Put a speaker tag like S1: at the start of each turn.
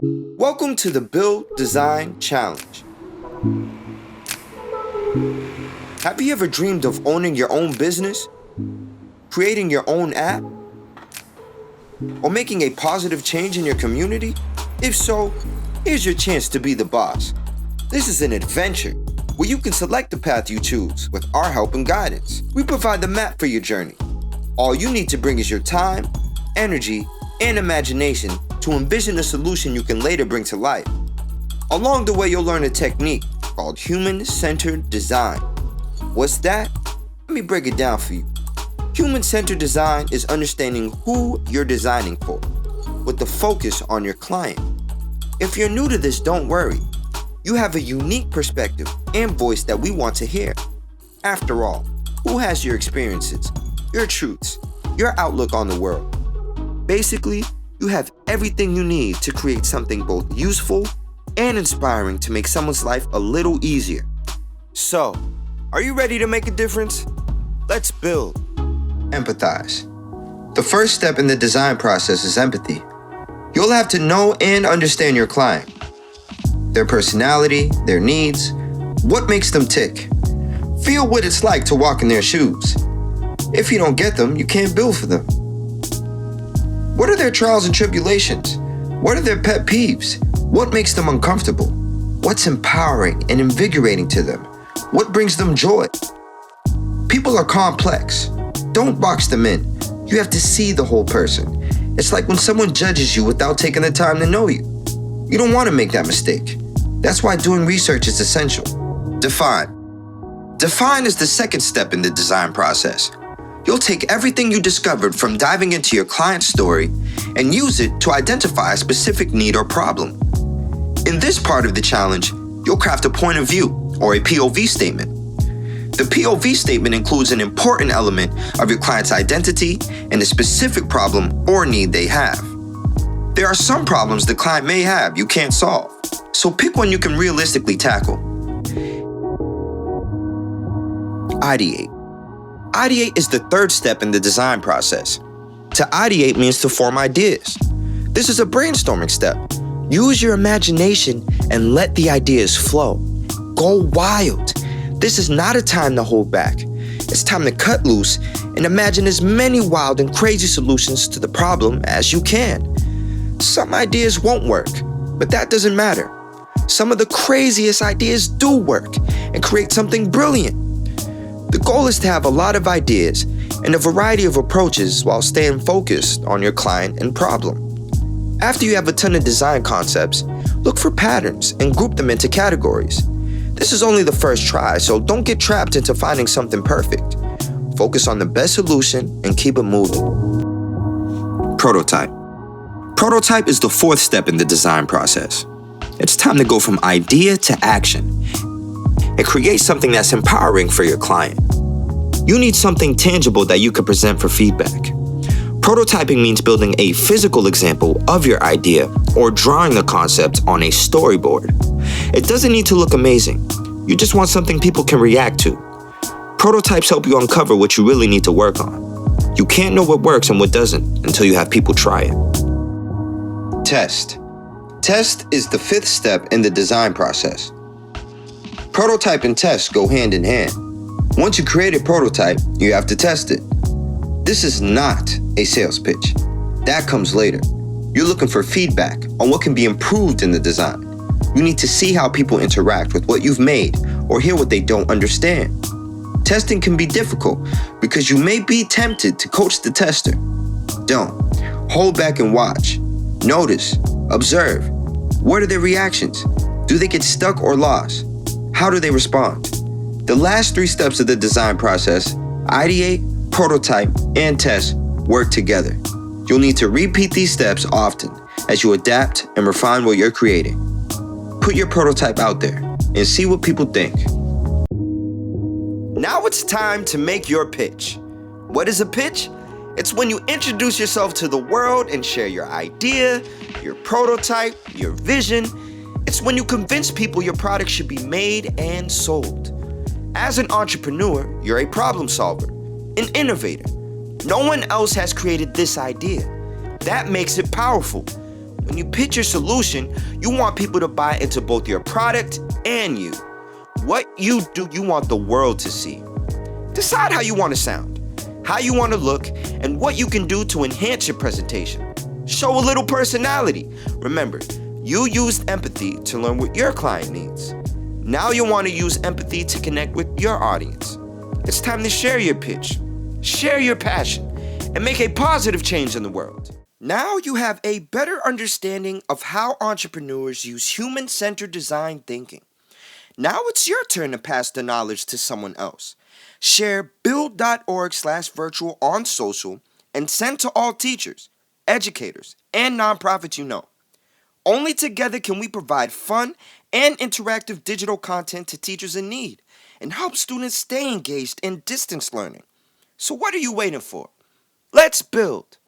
S1: Welcome to the Build Design Challenge. Have you ever dreamed of owning your own business, creating your own app, or making a positive change in your community? If so, here's your chance to be the boss. This is an adventure where you can select the path you choose with our help and guidance. We provide the map for your journey. All you need to bring is your time, energy, and imagination to envision a solution you can later bring to life. Along the way, you'll learn a technique called human-centered design. What's that? Let me break it down for you. Human-centered design is understanding who you're designing for, with the focus on your client. If you're new to this, don't worry. You have a unique perspective and voice that we want to hear. After all, who has your experiences, your truths, your outlook on the world? Basically, you have everything you need to create something both useful and inspiring to make someone's life a little easier. So, are you ready to make a difference? Let's build. Empathize. The first step in the design process is empathy. You'll have to know and understand your client, their personality, their needs, what makes them tick. Feel what it's like to walk in their shoes. If you don't get them, you can't build for them. What are their trials and tribulations? What are their pet peeves? What makes them uncomfortable? What's empowering and invigorating to them? What brings them joy? People are complex. Don't box them in. You have to see the whole person. It's like when someone judges you without taking the time to know you. You don't want to make that mistake. That's why doing research is essential. Define. Define is the second step in the design process. You'll take everything you discovered from diving into your client's story and use it to identify a specific need or problem. In this part of the challenge, you'll craft a point of view, or a POV statement. The POV statement includes an important element of your client's identity and the specific problem or need they have. There are some problems the client may have you can't solve, so pick one you can realistically tackle. Ideate. Ideate is the third step in the design process. To ideate means to form ideas. This is a brainstorming step. Use your imagination and let the ideas flow. Go wild. This is not a time to hold back. It's time to cut loose and imagine as many wild and crazy solutions to the problem as you can. Some ideas won't work, but that doesn't matter. Some of the craziest ideas do work and create something brilliant. The goal is to have a lot of ideas and a variety of approaches while staying focused on your client and problem. After you have a ton of design concepts, look for patterns and group them into categories. This is only the first try, so don't get trapped into finding something perfect. Focus on the best solution and keep it moving. Prototype. Prototype is the fourth step in the design process. It's time to go from idea to action and create something that's empowering for your client. You need something tangible that you can present for feedback. Prototyping means building a physical example of your idea or drawing the concept on a storyboard. It doesn't need to look amazing. You just want something people can react to. Prototypes help you uncover what you really need to work on. You can't know what works and what doesn't until you have people try it. Test. Test is the fifth step in the design process. Prototype and test go hand in hand. Once you create a prototype, you have to test it. This is not a sales pitch. That comes later. You're looking for feedback on what can be improved in the design. You need to see how people interact with what you've made or hear what they don't understand. Testing can be difficult because you may be tempted to coach the tester. Don't. Hold back and watch. Notice. Observe. What are their reactions? Do they get stuck or lost? How do they respond? The last three steps of the design process, ideate, prototype, and test, work together. You'll need to repeat these steps often as you adapt and refine what you're creating. Put your prototype out there and see what people think. Now it's time to make your pitch. What is a pitch? It's when you introduce yourself to the world and share your idea, your prototype, your vision. It's when you convince people your product should be made and sold. As an entrepreneur, you're a problem solver, an innovator. No one else has created this idea. That makes it powerful. When you pitch your solution, you want people to buy into both your product and you. What you do, you want the world to see. Decide how you want to sound, how you want to look, and what you can do to enhance your presentation. Show a little personality. Remember, you used empathy to learn what your client needs. Now you want to use empathy to connect with your audience. It's time to share your pitch, share your passion, and make a positive change in the world. Now you have a better understanding of how entrepreneurs use human-centered design thinking. Now it's your turn to pass the knowledge to someone else. Share build.org/virtual on social and send to all teachers, educators, and nonprofits you know. Only together can we provide fun and interactive digital content to teachers in need and help students stay engaged in distance learning. So what are you waiting for? Let's build.